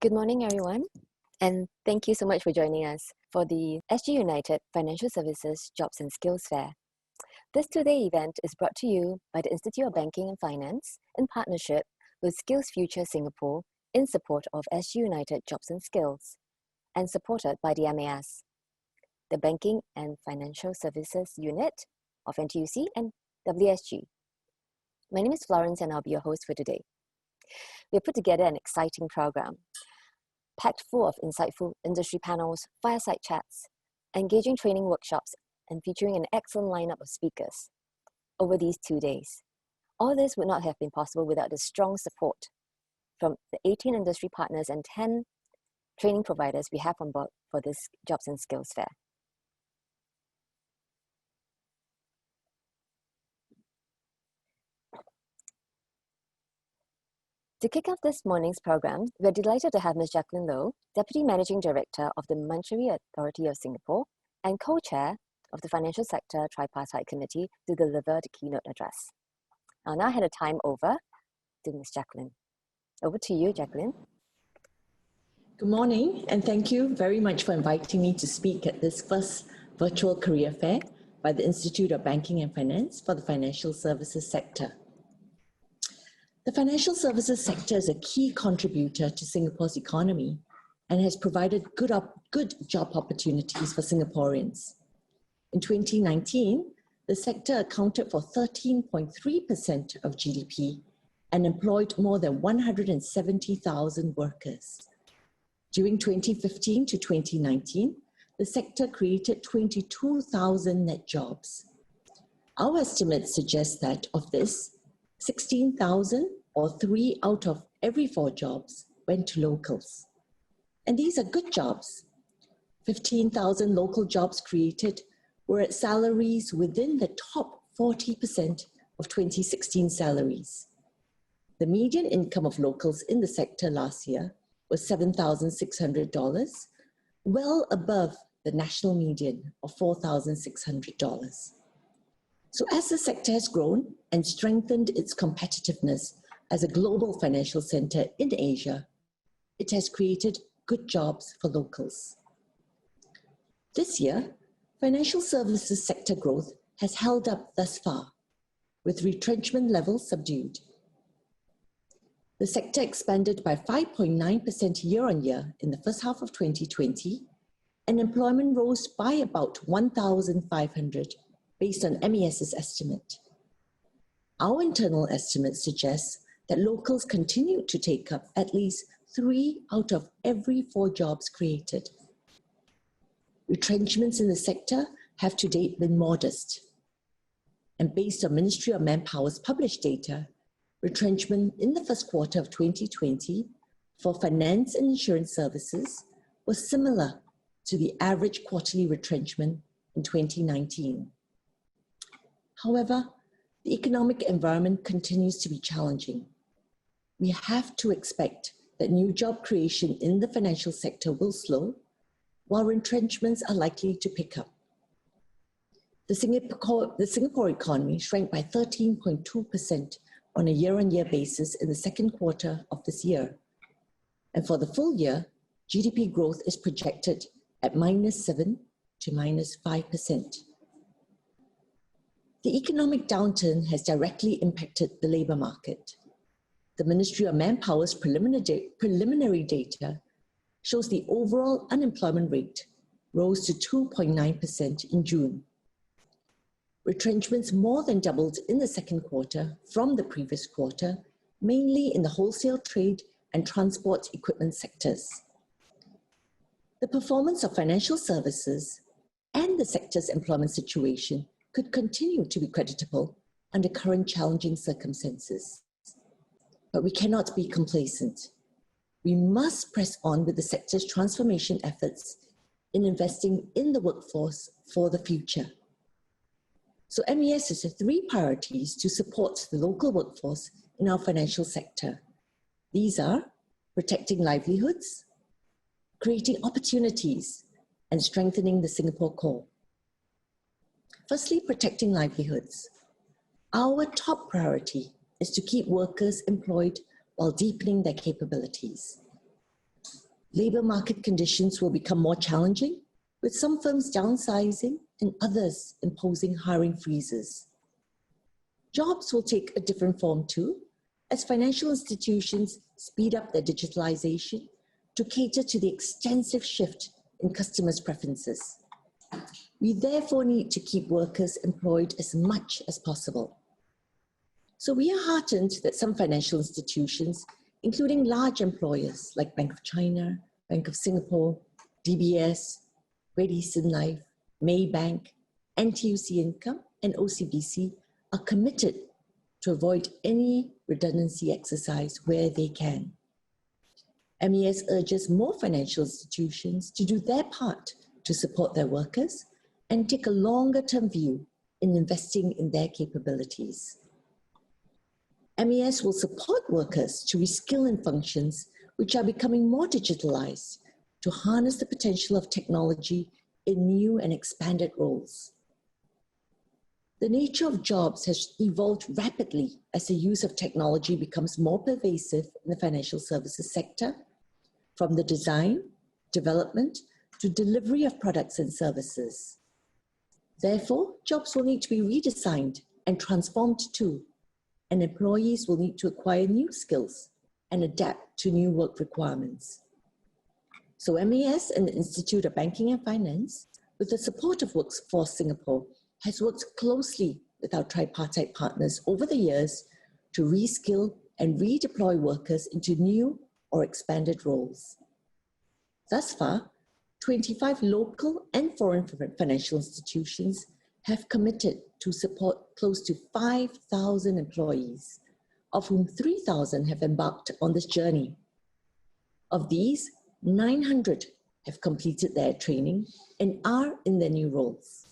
Good morning, everyone, and thank you so much for joining us for the SGUnited Financial Services Jobs and Skills Fair. This two-day event is brought to you by the Institute of Banking and Finance in partnership with Skills Future Singapore in support of SGUnited Jobs and Skills and supported by the MAS, the Banking and Financial Services Unit of NTUC and WSG. My name is Florence and I'll be your host for today. We have put together an exciting program packed full of insightful industry panels, fireside chats, engaging training workshops, and featuring an excellent lineup of speakers over these 2 days. All this would not have been possible without the strong support from the 18 industry partners and 10 training providers we have on board for this Jobs and Skills Fair. To kick off this morning's program, we're delighted to have Ms. Jacqueline Loh, Deputy Managing Director of the Monetary Authority of Singapore and Co-Chair of the Financial Sector Tripartite Committee, to deliver the keynote address. I'll now hand the time over to Ms. Jacqueline. Over to you, Jacqueline. Good morning, and thank you very much for inviting me to speak at this first virtual career fair by the Institute of Banking and Finance for the financial services sector. The financial services sector is a key contributor to Singapore's economy and has provided good job opportunities for Singaporeans. In 2019, the sector accounted for 13.3% of GDP and employed more than 170,000 workers. During 2015 to 2019, the sector created 22,000 net jobs. Our estimates suggest that of this, 16,000 or 3 out of every 4 jobs went to locals. And these are good jobs. 15,000 local jobs created were at salaries within the top 40% of 2016 salaries. The median income of locals in the sector last year was $7,600, well above the national median of $4,600. So as the sector has grown and strengthened its competitiveness as a global financial center in Asia, it has created good jobs for locals. This year, financial services sector growth has held up thus far, with retrenchment levels subdued. The sector expanded by 5.9% year-on-year in the first half of 2020, and employment rose by about 1,500 based on MES's estimate. Our internal estimate suggests that locals continue to take up at least 3 out of every 4 jobs created. Retrenchments in the sector have to date been modest. And based on Ministry of Manpower's published data, retrenchment in the first quarter of 2020 for finance and insurance services was similar to the average quarterly retrenchment in 2019. However, the economic environment continues to be challenging. We have to expect that new job creation in the financial sector will slow, while retrenchments are likely to pick up. The Singapore economy shrank by 13.2% on a year-on-year basis in the second quarter of this year. And for the full year, GDP growth is projected at -7 to -5%. The economic downturn has directly impacted the labour market. The Ministry of Manpower's preliminary data shows the overall unemployment rate rose to 2.9% in June. Retrenchments more than doubled in the second quarter from the previous quarter, mainly in the wholesale trade and transport equipment sectors. The performance of financial services and the sector's employment situation could continue to be creditable under current challenging circumstances. But we cannot be complacent. We must press on with the sector's transformation efforts in investing in the workforce for the future. So MES has 3 priorities to support the local workforce in our financial sector. These are protecting livelihoods, creating opportunities, and strengthening the Singapore core. Firstly, protecting livelihoods. Our top priority is to keep workers employed while deepening their capabilities. Labour market conditions will become more challenging, with some firms downsizing and others imposing hiring freezes. Jobs will take a different form too, as financial institutions speed up their digitalization to cater to the extensive shift in customers' preferences. We therefore need to keep workers employed as much as possible. So we are heartened that some financial institutions, including large employers like Bank of China, Bank of Singapore, DBS, Great Eastern Life, Maybank, NTUC Income, and OCBC, are committed to avoid any redundancy exercise where they can. MES urges more financial institutions to do their part to support their workers and take a longer-term view in investing in their capabilities. MES will support workers to reskill in functions which are becoming more digitalized to harness the potential of technology in new and expanded roles. The nature of jobs has evolved rapidly as the use of technology becomes more pervasive in the financial services sector, from the design, development, to delivery of products and services. Therefore, jobs will need to be redesigned and transformed too, and employees will need to acquire new skills and adapt to new work requirements. So MES and the Institute of Banking and Finance, with the support of Workforce Singapore, has worked closely with our tripartite partners over the years to reskill and redeploy workers into new or expanded roles. Thus far, 25 local and foreign financial institutions have committed to support close to 5,000 employees, of whom 3,000 have embarked on this journey. Of these, 900 have completed their training and are in their new roles.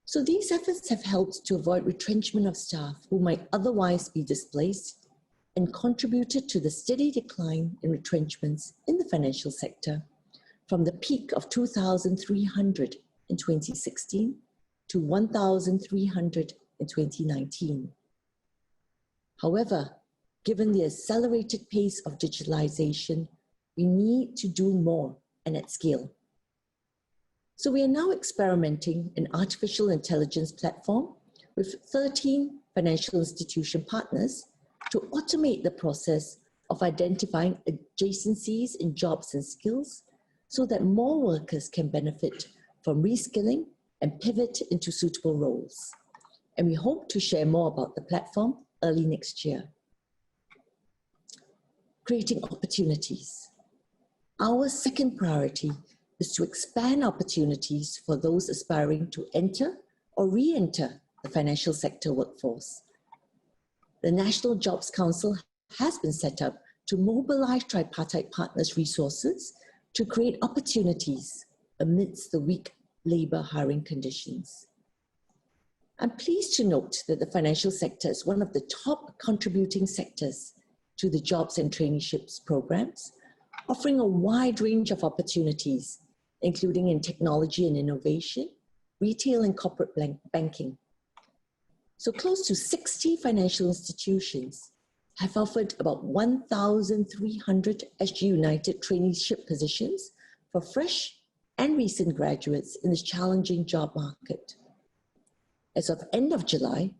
So these efforts have helped to avoid retrenchment of staff who might otherwise be displaced and contributed to the steady decline in retrenchments in the financial sector from the peak of 2,300 in 2016 to 1,300 in 2019. However, given the accelerated pace of digitalization, we need to do more and at scale. So we are now experimenting an artificial intelligence platform with 13 financial institution partners to automate the process of identifying adjacencies in jobs and skills so that more workers can benefit from reskilling and pivot into suitable roles. And we hope to share more about the platform early next year. Creating opportunities. Our second priority is to expand opportunities for those aspiring to enter or re-enter the financial sector workforce. The National Jobs Council has been set up to mobilize tripartite partners' resources to create opportunities amidst the weak labour hiring conditions. I'm pleased to note that the financial sector is one of the top contributing sectors to the jobs and traineeships programs, offering a wide range of opportunities, including in technology and innovation, retail and corporate banking. So close to 60 financial institutions have offered about 1,300 SGUnited traineeship positions for fresh and recent graduates in this challenging job market. As of end of July,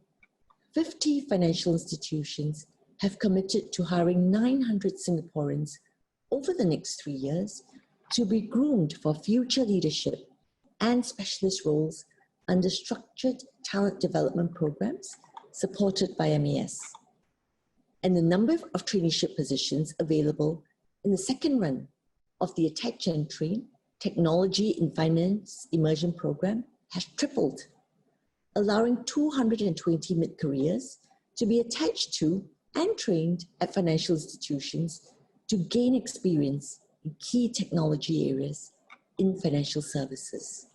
50 financial institutions have committed to hiring 900 Singaporeans over the next 3 years to be groomed for future leadership and specialist roles under structured talent development programs supported by MES. And the number of traineeship positions available in the second run of the Attach and Train Technology in Finance Immersion Program has tripled, allowing 220 mid-careers to be attached to and trained at financial institutions to gain experience in key technology areas in financial services.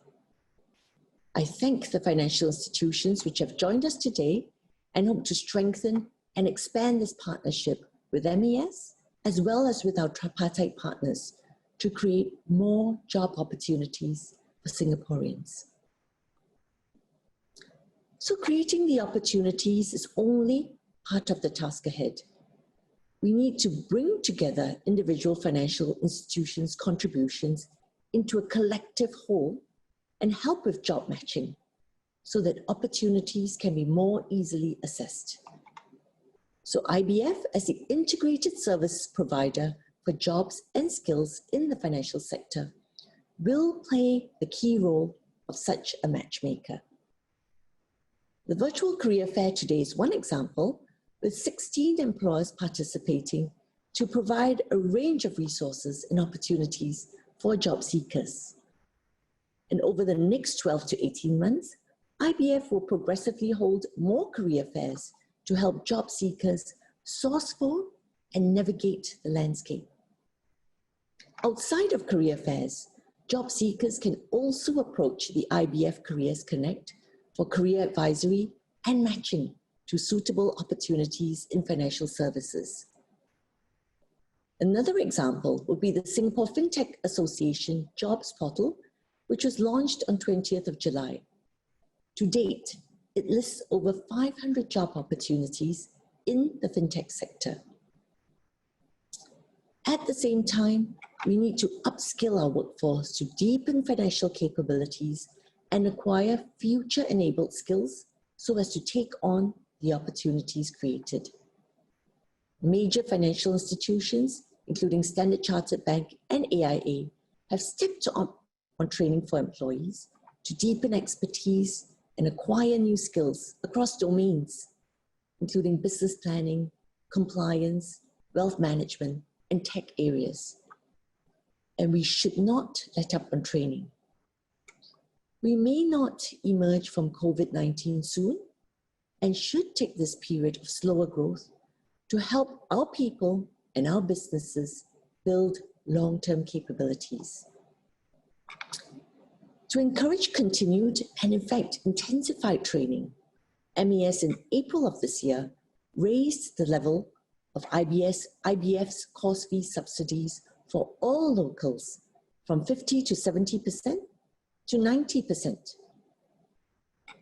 I thank the financial institutions which have joined us today and hope to strengthen and expand this partnership with MES as well as with our tripartite partners to create more job opportunities for Singaporeans. So creating the opportunities is only part of the task ahead. we need to bring together individual financial institutions' contributions into a collective whole and help with job matching so that opportunities can be more easily assessed. So IBF, as the integrated service provider for jobs and skills in the financial sector, will play the key role of such a matchmaker. The virtual career fair today is one example, with 16 employers participating to provide a range of resources and opportunities for job seekers. And over the next 12 to 18 months, IBF will progressively hold more career fairs to help job seekers source for and navigate the landscape. Outside of career fairs, job seekers can also approach the IBF Careers Connect for career advisory and matching to suitable opportunities in financial services. Another example would be the Singapore Fintech Association Jobs Portal, which was launched on 20th of July. To date, it lists over 500 job opportunities in the fintech sector. At the same time, we need to upskill our workforce to deepen financial capabilities and acquire future-enabled skills so as to take on the opportunities created. Major financial institutions, including Standard Chartered Bank and AIA, have stepped up on training for employees to deepen expertise and acquire new skills across domains, including business planning, compliance, wealth management, and tech areas. And we should not let up on training. We may not emerge from COVID-19 soon and should take this period of slower growth to help our people and our businesses build long-term capabilities. To encourage continued and in fact intensified training, MAS in April of this year raised the level of IBF's course fee subsidies for all locals from 50 to 70% to 90%.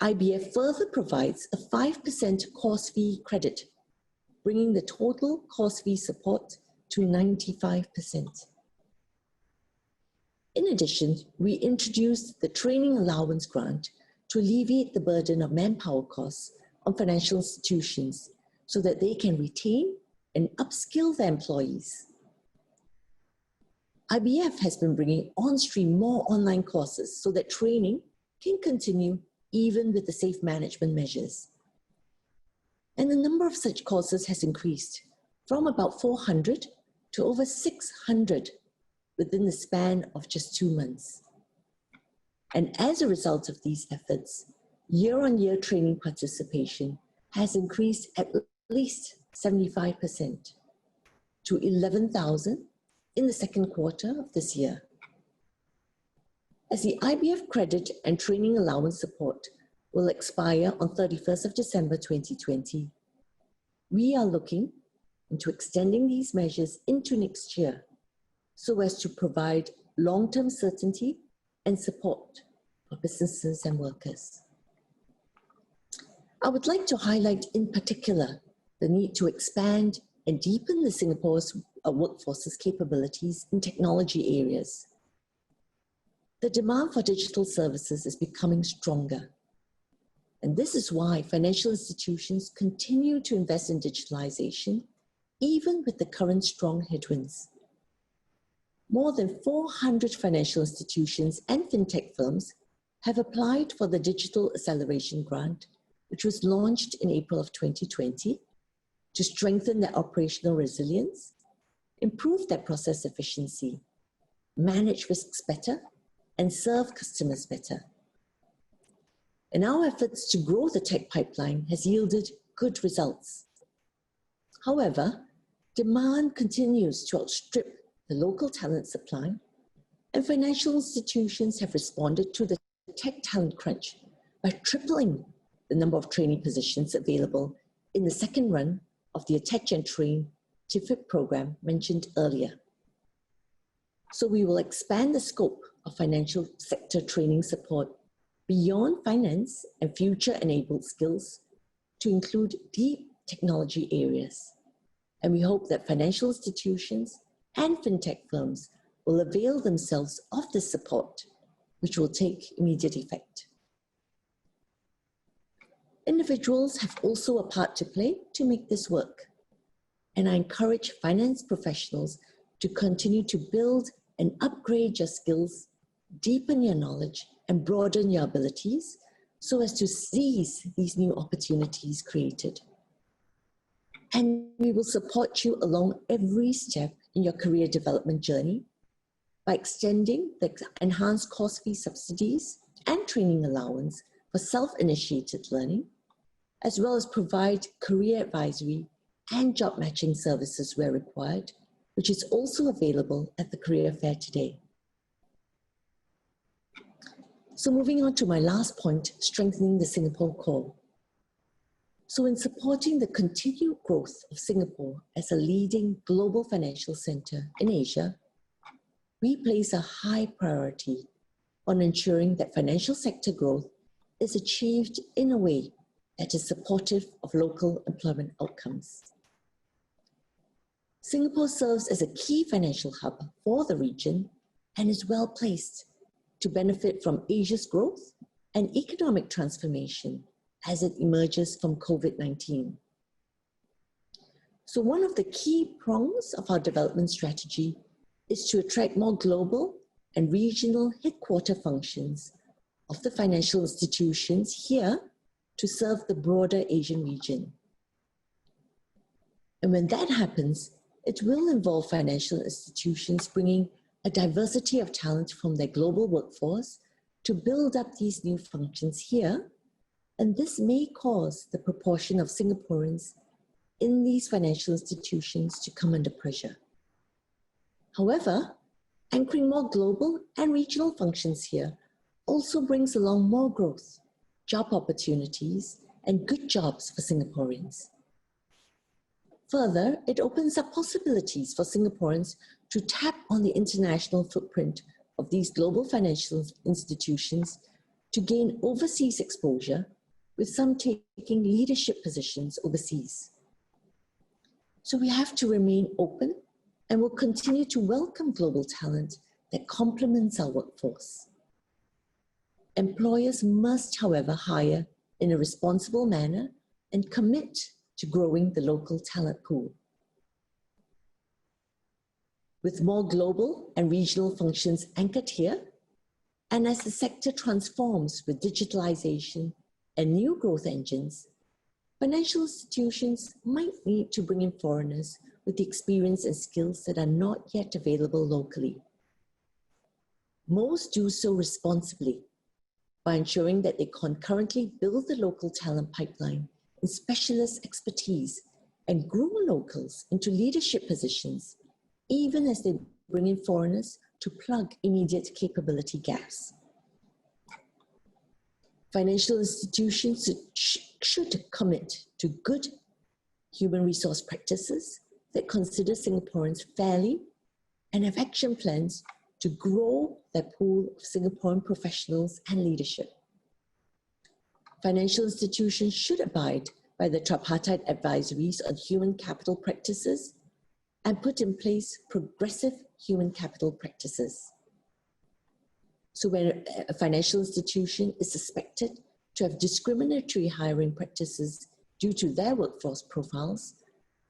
IBF further provides a 5% course fee credit, bringing the total course fee support to 95%. In addition, we introduced the Training Allowance Grant to alleviate the burden of manpower costs on financial institutions so that they can retain and upskill their employees. IBF has been bringing on stream more online courses so that training can continue even with the safe management measures. And the number of such courses has increased from about 400 to over 600 within the span of just 2 months. And as a result of these efforts, year-on-year training participation has increased at least 75% to 11,000 in the second quarter of this year. As the IBF credit and training allowance support will expire on 31st of December 2020, we are looking into extending these measures into next year so as to provide long-term certainty and support for businesses and workers. I would like to highlight in particular the need to expand and deepen the Singapore's workforce's capabilities in technology areas. The demand for digital services is becoming stronger. And this is why financial institutions continue to invest in digitalization, even with the current strong headwinds. More than 400 financial institutions and fintech firms have applied for the Digital Acceleration Grant, which was launched in April of 2020, to strengthen their operational resilience, improve their process efficiency, manage risks better, and serve customers better. And our efforts to grow the tech pipeline has yielded good results. However, demand continues to outstrip the local talent supply, and financial institutions have responded to the tech talent crunch by tripling the number of training positions available in the second run of the Attach and Train TIFIP program mentioned earlier. So we will expand the scope of financial sector training support beyond finance and future-enabled skills to include deep technology areas. and we hope that financial institutions and fintech firms will avail themselves of this support, which will take immediate effect. Individuals have also a part to play to make this work, and I encourage finance professionals to continue to build and upgrade your skills, deepen your knowledge, and broaden your abilities so as to seize these new opportunities created. And we will support you along every step in your career development journey by extending the enhanced course fee subsidies and training allowance for self-initiated learning, as well as provide career advisory and job matching services where required, which is also available at the Career Fair today. So moving on to my last point, strengthening the Singapore core. So in supporting the continued growth of Singapore as a leading global financial center in Asia, we place a high priority on ensuring that financial sector growth is achieved in a way that is supportive of local employment outcomes. Singapore serves as a key financial hub for the region and is well placed to benefit from Asia's growth and economic transformation as it emerges from COVID-19. So one of the key prongs of our development strategy is to attract more global and regional headquarter functions of the financial institutions here to serve the broader Asian region. And when that happens, it will involve financial institutions bringing a diversity of talent from their global workforce to build up these new functions here, and this may cause the proportion of Singaporeans in these financial institutions to come under pressure. However, anchoring more global and regional functions here also brings along more growth, job opportunities, and good jobs for Singaporeans. Further, it opens up possibilities for Singaporeans to tap on the international footprint of these global financial institutions to gain overseas exposure, with some taking leadership positions overseas. So we have to remain open and will continue to welcome global talent that complements our workforce. Employers must, however, hire in a responsible manner and commit to growing the local talent pool. With more global and regional functions anchored here, and as the sector transforms with digitalization and new growth engines, financial institutions might need to bring in foreigners with the experience and skills that are not yet available locally. Most do so responsibly by ensuring that they concurrently build the local talent pipeline and specialist expertise and groom locals into leadership positions, even as they bring in foreigners to plug immediate capability gaps. Financial institutions should commit to good human resource practices that consider Singaporeans fairly and have action plans to grow their pool of Singaporean professionals and leadership. Financial institutions should abide by the tripartite advisories on human capital practices and put in place progressive human capital practices. So when a financial institution is suspected to have discriminatory hiring practices due to their workforce profiles,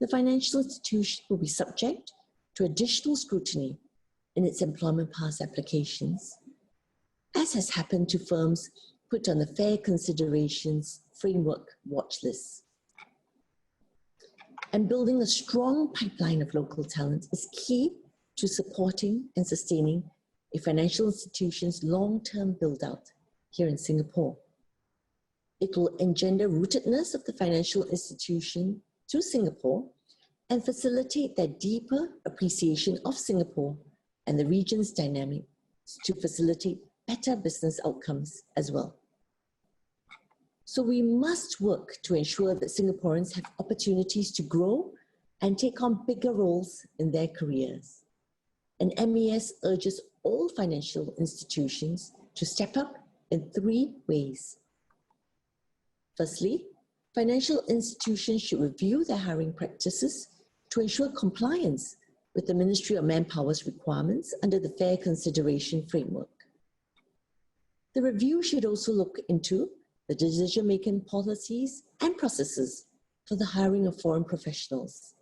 the financial institution will be subject to additional scrutiny in its employment pass applications, as has happened to firms put on the Fair Considerations Framework watch list. And building a strong pipeline of local talent is key to supporting and sustaining a financial institution's long-term build-out here in Singapore. It will engender rootedness of the financial institution to Singapore and facilitate their deeper appreciation of Singapore and the region's dynamics to facilitate better business outcomes as well. So we must work to ensure that Singaporeans have opportunities to grow and take on bigger roles in their careers. And MAS urges all financial institutions to step up in 3 ways. Firstly, financial institutions should review their hiring practices to ensure compliance with the Ministry of Manpower's requirements under the Fair Consideration Framework. The review should also look into the decision-making policies and processes for the hiring of foreign professionals.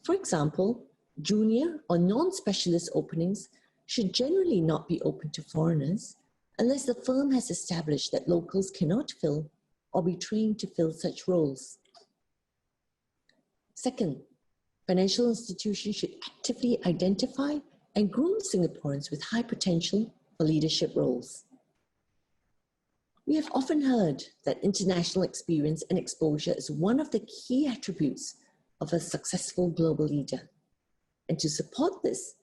For example, junior or non-specialist openings should generally not be open to foreigners unless the firm has established that locals cannot fill or be trained to fill such roles. Second, financial institutions should actively identify and groom Singaporeans with high potential for leadership roles. We have often heard that international experience and exposure is one of the key attributes of a successful global leader. And to support this,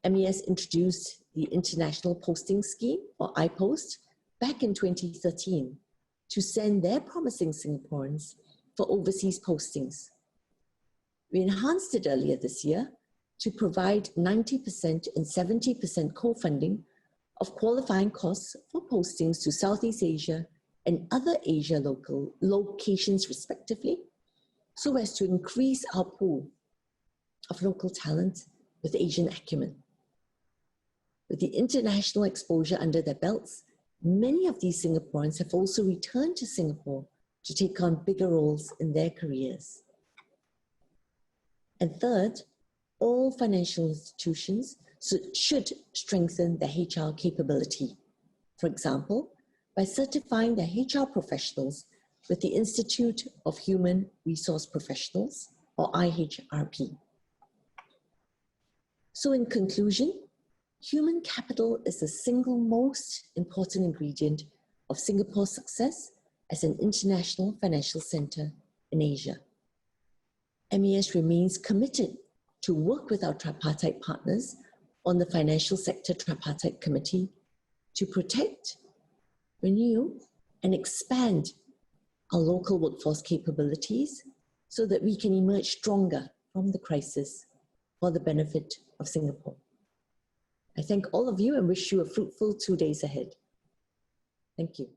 MES introduced the International Posting Scheme, or iPost, back in 2013 to send their promising Singaporeans for overseas postings. We enhanced it earlier this year to provide 90% and 70% co-funding of qualifying costs for postings to Southeast Asia and other Asia locations respectively, so as to increase our pool of local talent with Asian acumen. With the international exposure under their belts, many of these Singaporeans have also returned to Singapore to take on bigger roles in their careers. And third, all financial institutions should strengthen their HR capability. For example, by certifying their HR professionals with the Institute of Human Resource Professionals, or IHRP. So in conclusion, human capital is the single most important ingredient of Singapore's success as an international financial center in Asia. MES remains committed to work with our tripartite partners on the Financial Sector Tripartite Committee to protect, renew, and expand our local workforce capabilities so that we can emerge stronger from the crisis for the benefit of Singapore. I thank all of you and wish you a fruitful 2 days ahead. Thank you.